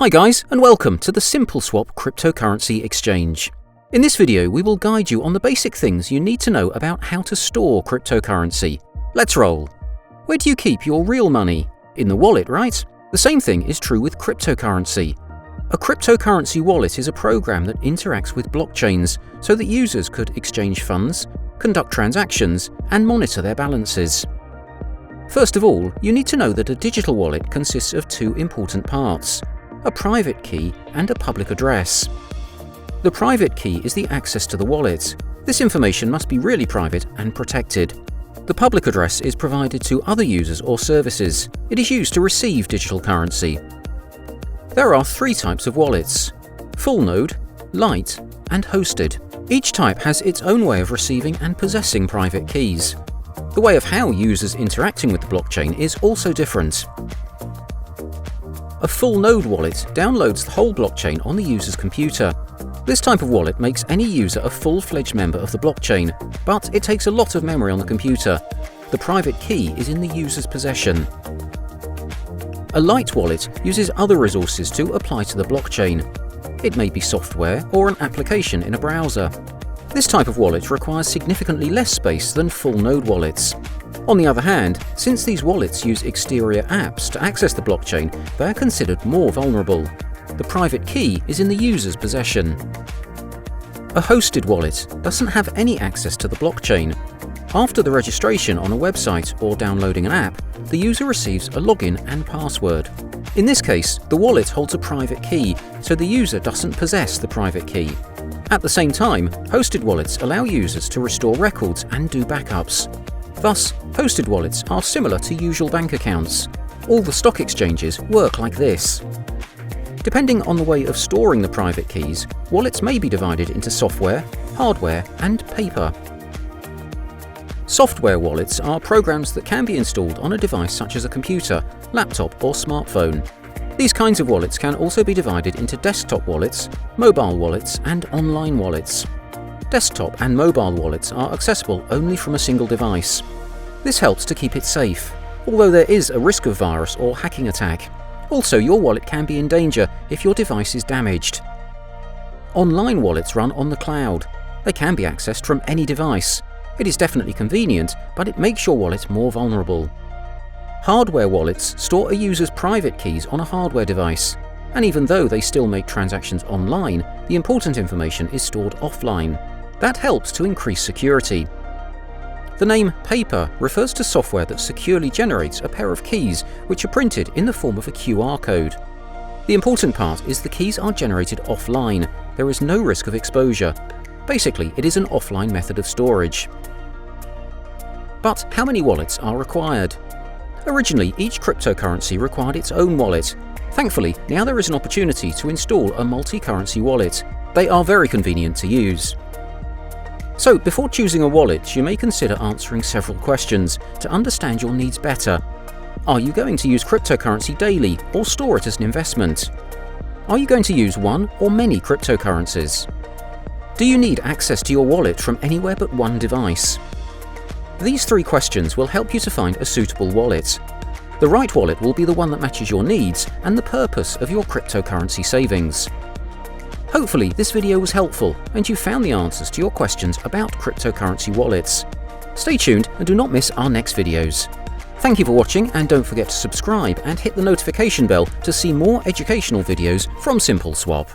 Hi guys, and welcome to the SimpleSwap cryptocurrency exchange. In this video, we will guide you on the basic things you need to know about how to store cryptocurrency. Let's roll. Where do you keep your real money? In the wallet, right? The same thing is true with cryptocurrency. A cryptocurrency wallet is a program that interacts with blockchains so that users could exchange funds, conduct transactions, and monitor their balances. First of all, you need to know that a digital wallet consists of two important parts: a private key and a public address. The private key is the access to the wallet. This information must be really private and protected. The public address is provided to other users or services. It is used to receive digital currency. There are three types of wallets: full node, light, and hosted. Each type has its own way of receiving and possessing private keys. The way of how users interacting with the blockchain is also different. A full node wallet downloads the whole blockchain on the user's computer. This type of wallet makes any user a full-fledged member of the blockchain, but it takes a lot of memory on the computer. The private key is in the user's possession. A light wallet uses other resources to apply to the blockchain. It may be software or an application in a browser. This type of wallet requires significantly less space than full node wallets. On the other hand, since these wallets use exterior apps to access the blockchain, they are considered more vulnerable. The private key is in the user's possession. A hosted wallet doesn't have any access to the blockchain. After the registration on a website or downloading an app, the user receives a login and password. In this case, the wallet holds a private key, so the user doesn't possess the private key. At the same time, hosted wallets allow users to restore records and do backups. Thus, hosted wallets are similar to usual bank accounts. All the stock exchanges work like this. Depending on the way of storing the private keys, wallets may be divided into software, hardware, and paper. Software wallets are programs that can be installed on a device such as a computer, laptop, or smartphone. These kinds of wallets can also be divided into desktop wallets, mobile wallets, and online wallets. Desktop and mobile wallets are accessible only from a single device. This helps to keep it safe, although there is a risk of virus or hacking attack. Also, your wallet can be in danger if your device is damaged. Online wallets run on the cloud. They can be accessed from any device. It is definitely convenient, but it makes your wallet more vulnerable. Hardware wallets store a user's private keys on a hardware device, and even though they still make transactions online, the important information is stored offline. That helps to increase security. The name paper refers to software that securely generates a pair of keys which are printed in the form of a QR code. The important part is the keys are generated offline. There is no risk of exposure. Basically, it is an offline method of storage. But how many wallets are required? Originally, each cryptocurrency required its own wallet. Thankfully, now there is an opportunity to install a multi-currency wallet. They are very convenient to use. So, before choosing a wallet, you may consider answering several questions to understand your needs better. Are you going to use cryptocurrency daily or store it as an investment? Are you going to use one or many cryptocurrencies? Do you need access to your wallet from anywhere but one device? These three questions will help you to find a suitable wallet. The right wallet will be the one that matches your needs and the purpose of your cryptocurrency savings. Hopefully this video was helpful and you found the answers to your questions about cryptocurrency wallets. Stay tuned and do not miss our next videos. Thank you for watching, and don't forget to subscribe and hit the notification bell to see more educational videos from SimpleSwap.